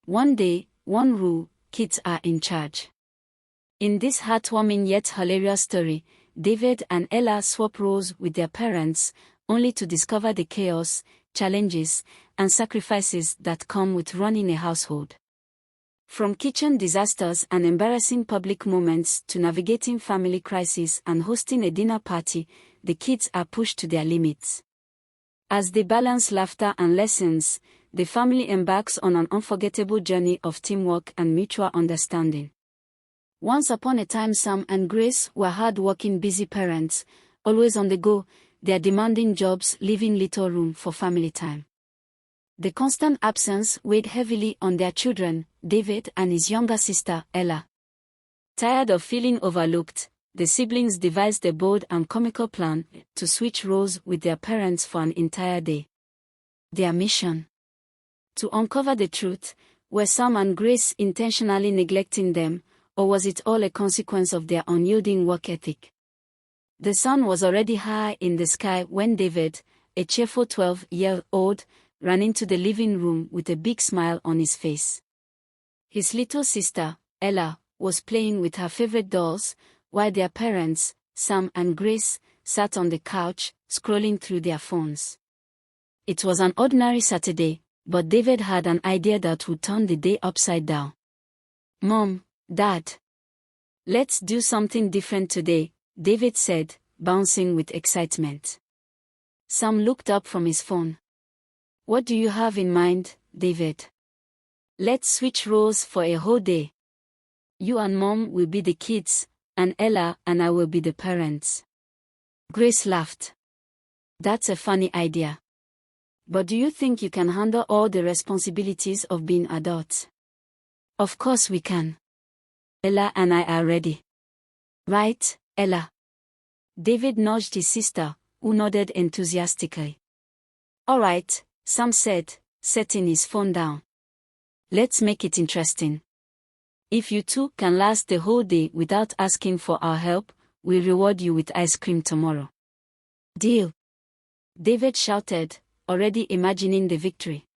One day, one rule: kids are in charge. In this heartwarming yet hilarious story, David and Ella swap roles with their parents, only to discover the chaos, challenges, and sacrifices that come with running a household. From kitchen disasters and embarrassing public moments to navigating family crises and hosting a dinner party, the kids are pushed to their limits. As they balance laughter and lessons, the family embarks on an unforgettable journey of teamwork and mutual understanding. Once upon a time, Sam and Grace were hard-working, busy parents, always on the go, their demanding jobs leaving little room for family time. The constant absence weighed heavily on their children, David and his younger sister, Ella. Tired of feeling overlooked, the siblings devised a bold and comical plan to switch roles with their parents for an entire day. Their mission: to uncover the truth. Were Sam and Grace intentionally neglecting them, or was it all a consequence of their unyielding work ethic? The sun was already high in the sky when David, a cheerful 12-year-old, ran into the living room with a big smile on his face. His little sister, Ella, was playing with her favorite dolls, while their parents, Sam and Grace, sat on the couch, scrolling through their phones. It was an ordinary Saturday, but David had an idea that would turn the day upside down. "Mom, Dad, let's do something different today," David said, bouncing with excitement. Sam looked up from his phone. "What do you have in mind, David?" "Let's switch roles for a whole day. You and Mom will be the kids, and Ella and I will be the parents." Grace laughed. "That's a funny idea. But do you think you can handle all the responsibilities of being adults?" "Of course we can. Ella and I are ready." "Right, Ella?" David nudged his sister, who nodded enthusiastically. "All right," Sam said, setting his phone down. "Let's make it interesting. If you two can last the whole day without asking for our help, we'll reward you with ice cream tomorrow." "Deal!" David shouted, already imagining the victory.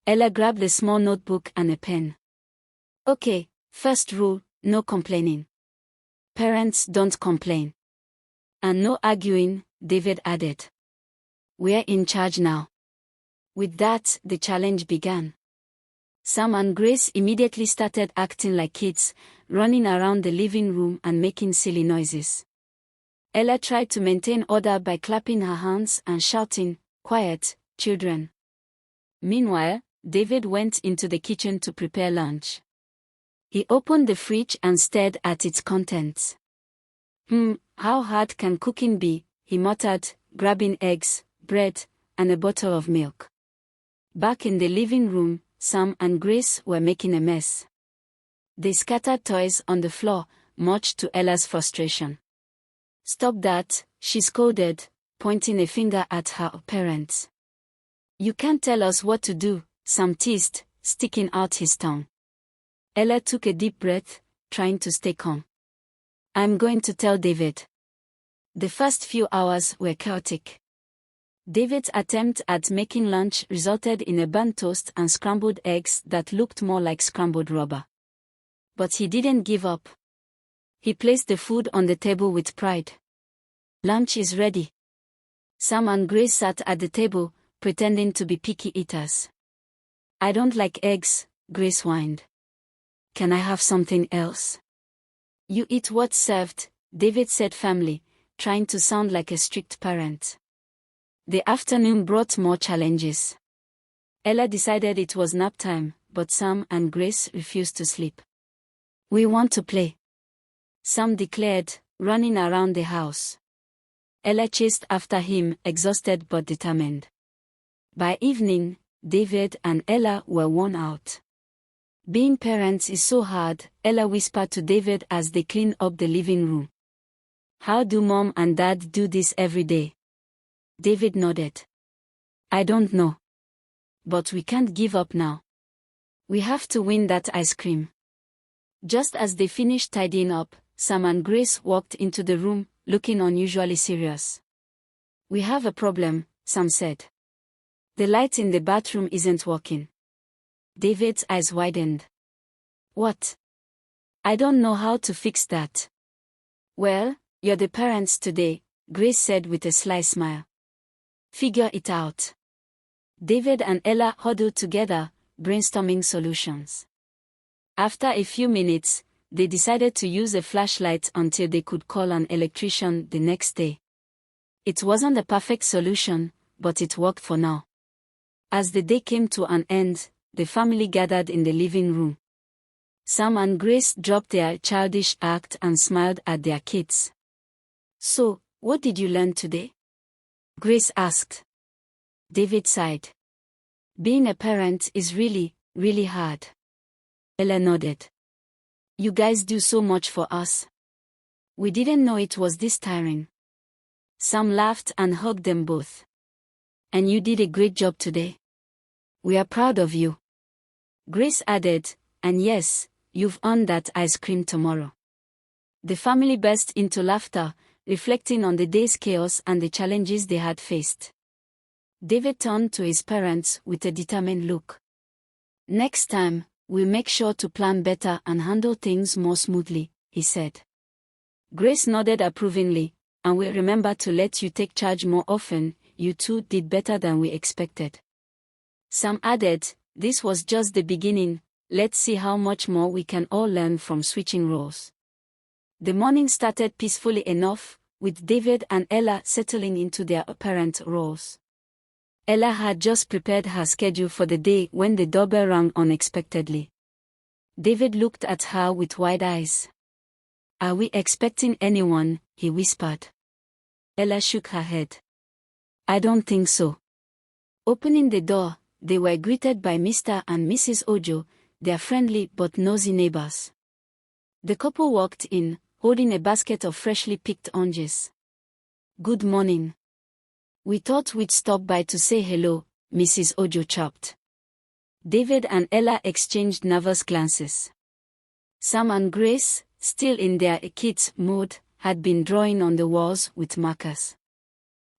Ella grabbed a small notebook and a pen. "Okay, first rule: no complaining. Parents don't complain. And no arguing," David added. "We're in charge now." With that, the challenge began. Sam and Grace immediately started acting like kids, running around the living room and making silly noises. Ella tried to maintain order by clapping her hands and shouting, "Quiet, children." Meanwhile, David went into the kitchen to prepare lunch. He opened the fridge and stared at its contents. How hard can cooking be?" he muttered, grabbing eggs, bread, and a bottle of milk. Back in the living room, Sam and Grace were making a mess. They scattered toys on the floor, much to Ella's frustration. "Stop that," she scolded, pointing a finger at her parents. "You can't tell us what to do," Sam teased, sticking out his tongue. Ella took a deep breath, trying to stay calm. "I'm going to tell David." The first few hours were chaotic. David's attempt at making lunch resulted in a burnt toast and scrambled eggs that looked more like scrambled rubber. But he didn't give up. He placed the food on the table with pride. "Lunch is ready." Sam and Grace sat at the table, pretending to be picky eaters. "I don't like eggs," Grace whined. "Can I have something else?" "You eat what's served," David said firmly, trying to sound like a strict parent. The afternoon brought more challenges. Ella decided it was nap time, but Sam and Grace refused to sleep. "We want to play," Sam declared, running around the house. Ella chased after him, exhausted but determined. By evening, David and Ella were worn out. "Being parents is so hard," Ella whispered to David as they cleaned up the living room. "How do Mom and Dad do this every day?" David nodded. "I don't know. But we can't give up now. We have to win that ice cream." Just as they finished tidying up, Sam and Grace walked into the room, looking unusually serious. "We have a problem," Sam said. "The light in the bathroom isn't working." David's eyes widened. What? I don't know how to fix that. Well, you're the parents today, Grace said with a sly smile. Figure it out. David and Ella huddled together, brainstorming solutions. After a few minutes, they decided to use a flashlight until they could call an electrician the next day. It wasn't a perfect solution, but it worked for now. As the day came to an end, the family gathered in the living room. Sam and Grace dropped their childish act and smiled at their kids. So, what did you learn today? Grace asked. David sighed. Being a parent is really, really hard. Ella nodded. You guys do so much for us. We didn't know it was this tiring. Sam laughed and hugged them both. And you did a great job today. We are proud of you. Grace added, and yes, you've earned that ice cream tomorrow. The family burst into laughter, reflecting on the day's chaos and the challenges they had faced. David turned to his parents with a determined look. Next time, we'll make sure to plan better and handle things more smoothly, he said. Grace nodded approvingly, and we'll remember to let you take charge more often. You two did better than we expected. Sam added, this was just the beginning, let's see how much more we can all learn from switching roles. The morning started peacefully enough, with David and Ella settling into their parent roles. Ella had just prepared her schedule for the day when the doorbell rang unexpectedly. David looked at her with wide eyes. Are we expecting anyone? He whispered. Ella shook her head. I don't think so. Opening the door, they were greeted by Mr. and Mrs. Ojo, their friendly but nosy neighbors. The couple walked in, holding a basket of freshly picked oranges. Good morning. We thought we'd stop by to say hello, Mrs. Ojo chirped. David and Ella exchanged nervous glances. Sam and Grace, still in their kids' mood, had been drawing on the walls with markers.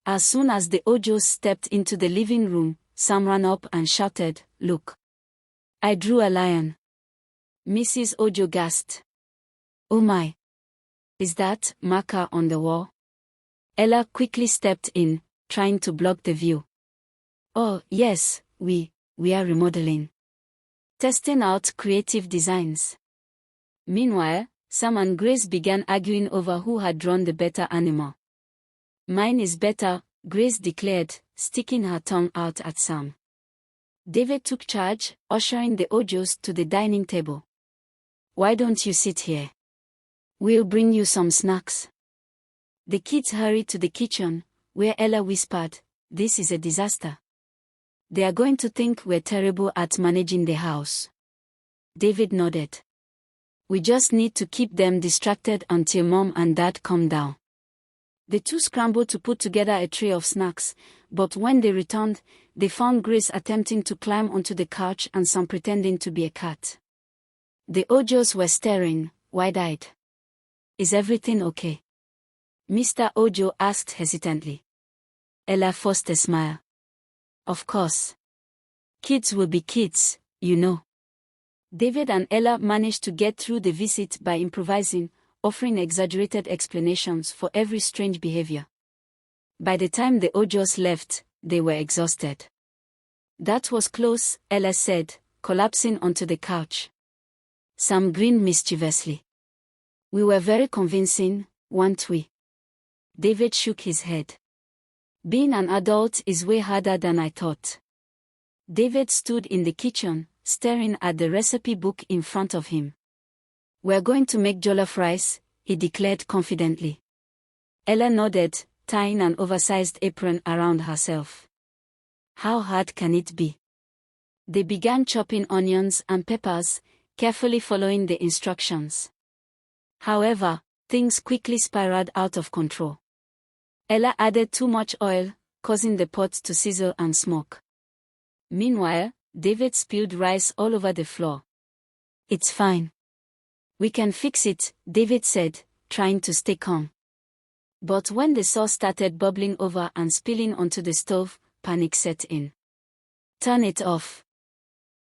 As soon as the Ojos stepped into the living room, Sam ran up and shouted, Look. I drew a lion. Mrs. Ojo gasped. Oh my. Is that marker on the wall? Ella quickly stepped in, trying to block the view. Oh, yes, we are remodeling. Testing out creative designs. Meanwhile, Sam and Grace began arguing over who had drawn the better animal. Mine is better, Grace declared, sticking her tongue out at Sam. David took charge, ushering the Ojos to the dining table. Why don't you sit here? We'll bring you some snacks. The kids hurried to the kitchen, where Ella whispered, This is a disaster. They are going to think we're terrible at managing the house. David nodded. We just need to keep them distracted until Mom and Dad calm down. The two scrambled to put together a tray of snacks, but when they returned, they found Grace attempting to climb onto the couch and Sam pretending to be a cat. The Ojos were staring, wide-eyed. Is everything okay? Mr. Ojo asked hesitantly. Ella forced a smile. Of course. Kids will be kids, you know. David and Ella managed to get through the visit by improvising, offering exaggerated explanations for every strange behavior. By the time the Ojos left, they were exhausted. That was close, Ella said, collapsing onto the couch. Sam grinned mischievously. We were very convincing, weren't we? David shook his head. Being an adult is way harder than I thought. David stood in the kitchen, staring at the recipe book in front of him. We're going to make jollof rice, he declared confidently. Ella nodded, tying an oversized apron around herself. How hard can it be? They began chopping onions and peppers, carefully following the instructions. However, things quickly spiraled out of control. Ella added too much oil, causing the pot to sizzle and smoke. Meanwhile, David spilled rice all over the floor. It's fine. We can fix it, David said, trying to stay calm. But when the sauce started bubbling over and spilling onto the stove, panic set in. Turn it off.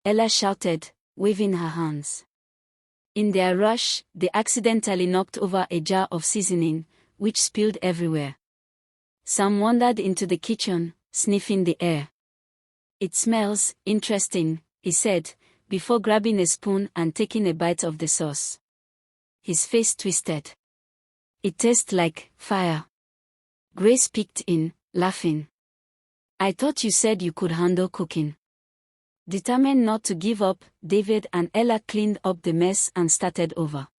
Ella shouted, waving her hands. In their rush, they accidentally knocked over a jar of seasoning, which spilled everywhere. Sam wandered into the kitchen, sniffing the air. "It smells interesting," he said, before grabbing a spoon and taking a bite of the sauce. His face twisted. "It tastes like fire." Grace peeked in, laughing. "I thought you said you could handle cooking." Determined not to give up, David and Ella cleaned up the mess and started over.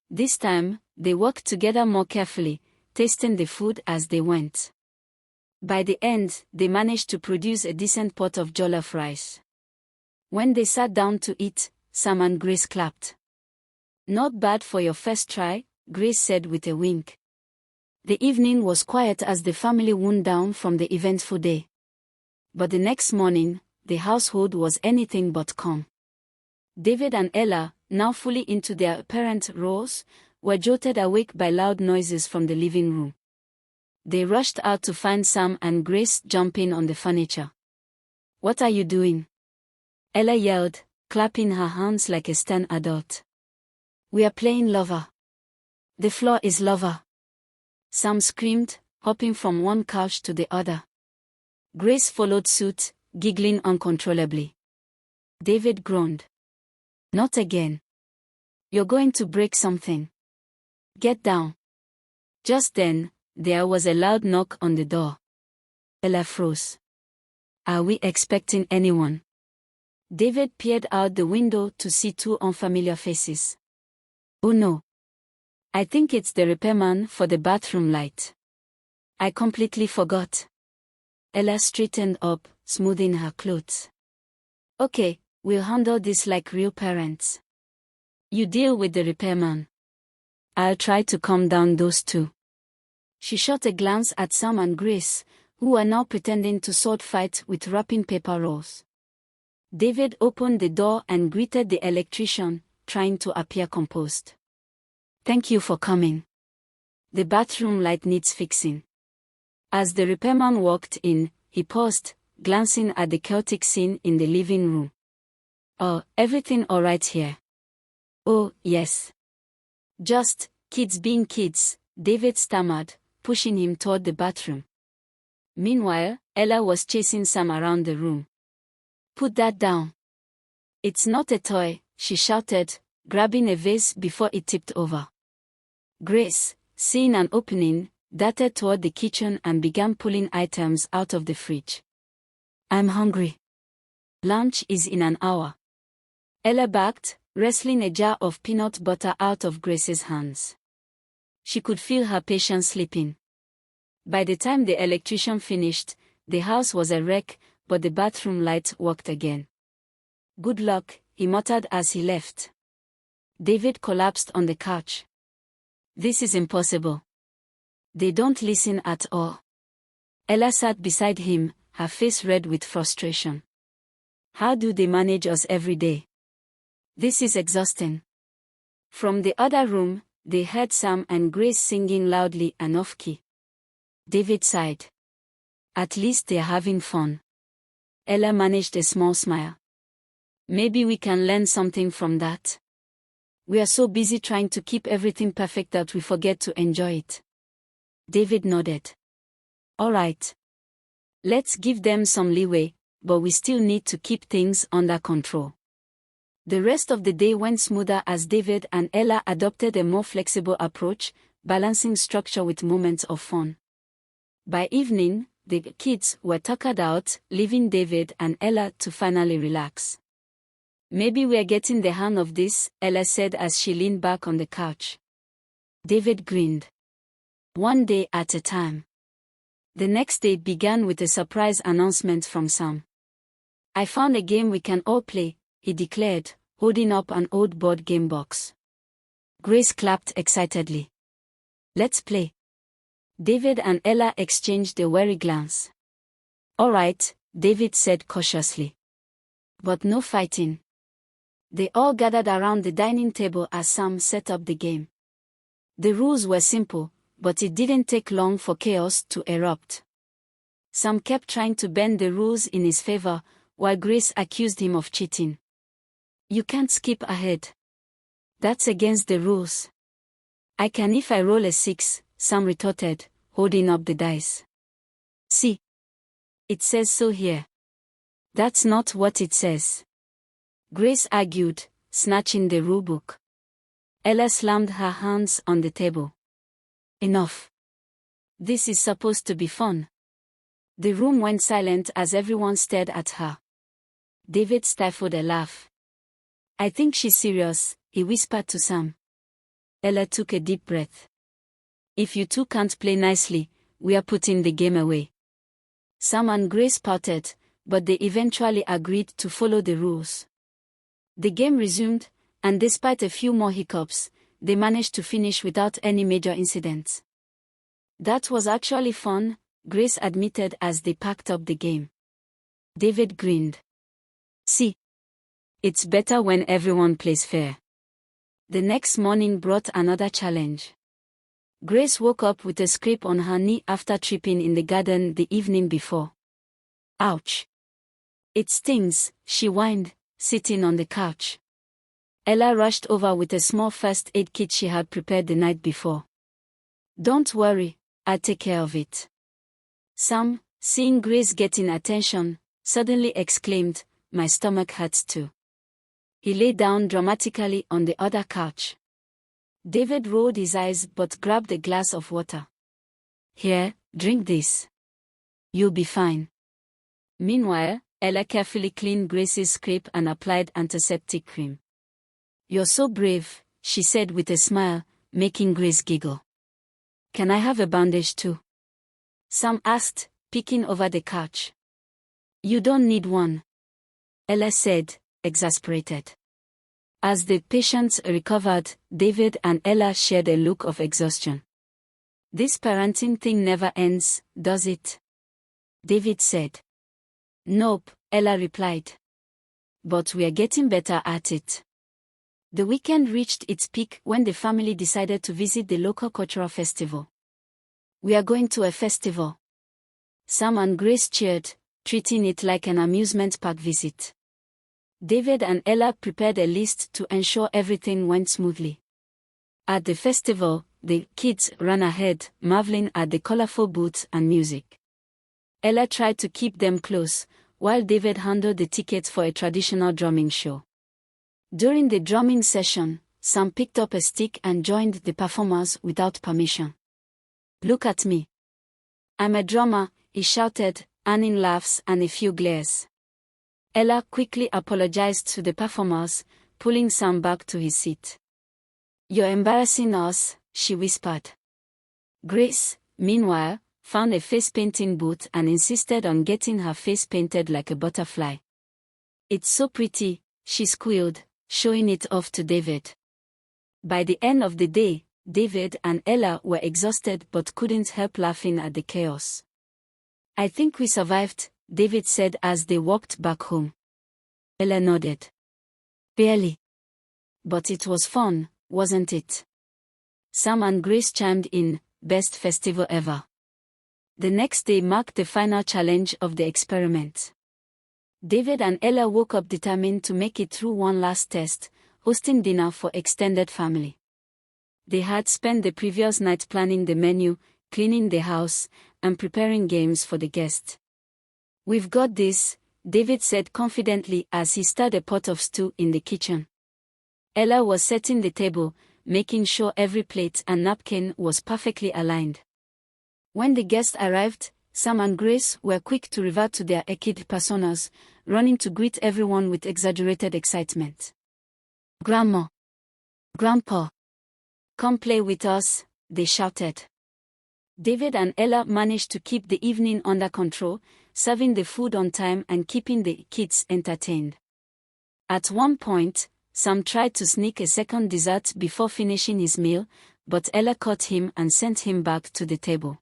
This time, they worked together more carefully, tasting the food as they went. By the end, they managed to produce a decent pot of jollof rice. When they sat down to eat, Sam and Grace clapped. "Not bad for your first try," Grace said with a wink. The evening was quiet as the family wound down from the eventful day. But the next morning, the household was anything but calm. David and Ella, now fully into their parent roles, were jolted awake by loud noises from the living room. They rushed out to find Sam and Grace jumping on the furniture. "What are you doing?" Ella yelled, clapping her hands like a stern adult. "We are playing lover. The floor is lava." Sam screamed, hopping from one couch to the other. Grace followed suit, giggling uncontrollably. David groaned. "Not again. You're going to break something. Get down." Just then, there was a loud knock on the door. Ella froze. "Are we expecting anyone?" David peered out the window to see two unfamiliar faces. "Oh no. I think it's the repairman for the bathroom light. I completely forgot." Ella straightened up, smoothing her clothes. "Okay, we'll handle this like real parents. You deal with the repairman. I'll try to calm down those two." She shot a glance at Sam and Grace, who were now pretending to sword fight with wrapping paper rolls. David opened the door and greeted the electrician, trying to appear composed. "Thank you for coming. The bathroom light needs fixing." As the repairman walked in, he paused, glancing at the chaotic scene in the living room. "Oh, everything all right here?" "Oh, yes. Just, kids being kids," David stammered, pushing him toward the bathroom. Meanwhile, Ella was chasing Sam around the room. "Put that down. It's not a toy," she shouted, grabbing a vase before it tipped over. Grace, seeing an opening, darted toward the kitchen and began pulling items out of the fridge. "I'm hungry. Lunch is in an hour." Ella backed, wresting a jar of peanut butter out of Grace's hands. She could feel her patience slipping. By the time the electrician finished, the house was a wreck, but the bathroom light worked again. "Good luck," he muttered as he left. David collapsed on the couch. "This is impossible. They don't listen at all." Ella sat beside him, her face red with frustration. "How do they manage us every day? This is exhausting." From the other room, they heard Sam and Grace singing loudly and off-key. David sighed. "At least they're having fun." Ella managed a small smile. "Maybe we can learn something from that. We are so busy trying to keep everything perfect that we forget to enjoy it." David nodded. "All right. Let's give them some leeway, but we still need to keep things under control." The rest of the day went smoother as David and Ella adopted a more flexible approach, balancing structure with moments of fun. By evening, the kids were tuckered out, leaving David and Ella to finally relax. "Maybe we're getting the hang of this," Ella said as she leaned back on the couch. David grinned. "One day at a time." The next day began with a surprise announcement from Sam. "I found a game we can all play," he declared, holding up an old board game box. Grace clapped excitedly. "Let's play." David and Ella exchanged a wary glance. "All right," David said cautiously. "But no fighting." They all gathered around the dining table as Sam set up the game. The rules were simple, but it didn't take long for chaos to erupt. Sam kept trying to bend the rules in his favor, while Grace accused him of cheating. "You can't skip ahead. That's against the rules." "I can if I roll a 6, Sam retorted, holding up the dice. "See? It says so here." "That's not what it says," Grace argued, snatching the rulebook. Ella slammed her hands on the table. "Enough. This is supposed to be fun." The room went silent as everyone stared at her. David stifled a laugh. "I think she's serious," he whispered to Sam. Ella took a deep breath. "If you two can't play nicely, we are putting the game away." Sam and Grace parted, but they eventually agreed to follow the rules. The game resumed, and despite a few more hiccups, they managed to finish without any major incidents. "That was actually fun," Grace admitted as they packed up the game. David grinned. "See? It's better when everyone plays fair." The next morning brought another challenge. Grace woke up with a scrape on her knee after tripping in the garden the evening before. "Ouch. It stings," she whined, sitting on the couch. Ella rushed over with a small first aid kit she had prepared the night before. "Don't worry, I'll take care of it." Sam, seeing Grace getting attention, suddenly exclaimed, "My stomach hurts too." He lay down dramatically on the other couch. David rolled his eyes but grabbed a glass of water. "Here, drink this. You'll be fine." Meanwhile, Ella carefully cleaned Grace's scrape and applied antiseptic cream. "You're so brave," she said with a smile, making Grace giggle. "Can I have a bandage too?" Sam asked, peeking over the couch. "You don't need one," Ella said, exasperated. As the patients recovered, David and Ella shared a look of exhaustion. "This parenting thing never ends, does it?" David said. "Nope," Ella replied. "But we're getting better at it." The weekend reached its peak when the family decided to visit the local cultural festival. "We are going to a festival." Sam and Grace cheered, treating it like an amusement park visit. David and Ella prepared a list to ensure everything went smoothly. At the festival, the kids ran ahead, marveling at the colorful booths and music. Ella tried to keep them close, while David handled the tickets for a traditional drumming show. During the drumming session, Sam picked up a stick and joined the performers without permission. "Look at me. I'm a drummer," he shouted, earning laughs and a few glares. Ella quickly apologized to the performers, pulling Sam back to his seat. "You're embarrassing us," she whispered. Grace, meanwhile, found a face painting booth and insisted on getting her face painted like a butterfly. "It's so pretty," she squealed, showing it off to David. By the end of the day, David and Ella were exhausted but couldn't help laughing at the chaos. "I think we survived," David said as they walked back home. Ella nodded. "Barely. But it was fun, wasn't it?" Sam and Grace chimed in, "Best festival ever." The next day marked the final challenge of the experiment. David and Ella woke up determined to make it through one last test, hosting dinner for extended family. They had spent the previous night planning the menu, cleaning the house, and preparing games for the guests. "We've got this," David said confidently as he stirred a pot of stew in the kitchen. Ella was setting the table, making sure every plate and napkin was perfectly aligned. When the guests arrived, Sam and Grace were quick to revert to their kid personas, running to greet everyone with exaggerated excitement. "Grandma! Grandpa! Come play with us," they shouted. David and Ella managed to keep the evening under control, serving the food on time and keeping the kids entertained. At one point, Sam tried to sneak a second dessert before finishing his meal, but Ella caught him and sent him back to the table.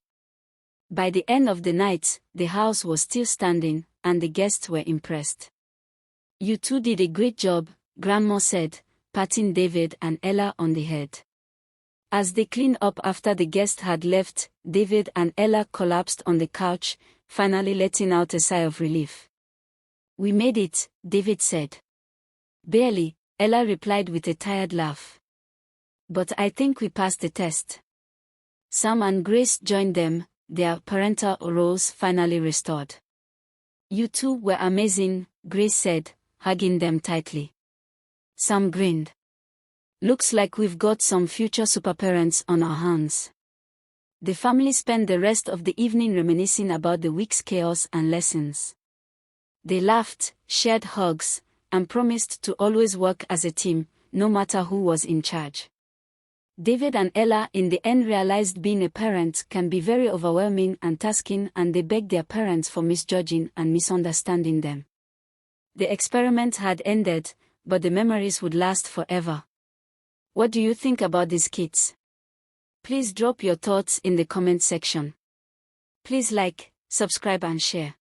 By the end of the night, the house was still standing, and the guests were impressed. "You two did a great job," Grandma said, patting David and Ella on the head. As they cleaned up after the guests had left, David and Ella collapsed on the couch, finally letting out a sigh of relief. We made it, David said. Barely, Ella replied with a tired laugh. But I think we passed the test. Sam and Grace joined them, their parental roles finally restored. You two were amazing, Grace said, hugging them tightly. Sam grinned. Looks like we've got some future superparents on our hands. The family spent the rest of the evening reminiscing about the week's chaos and lessons. They laughed, shared hugs, and promised to always work as a team, no matter who was in charge. David and Ella in the end realized being a parent can be very overwhelming and tasking, and they begged their parents for misjudging and misunderstanding them. The experiment had ended, but the memories would last forever. What do you think about these kids? Please drop your thoughts in the comment section. Please like, subscribe and share.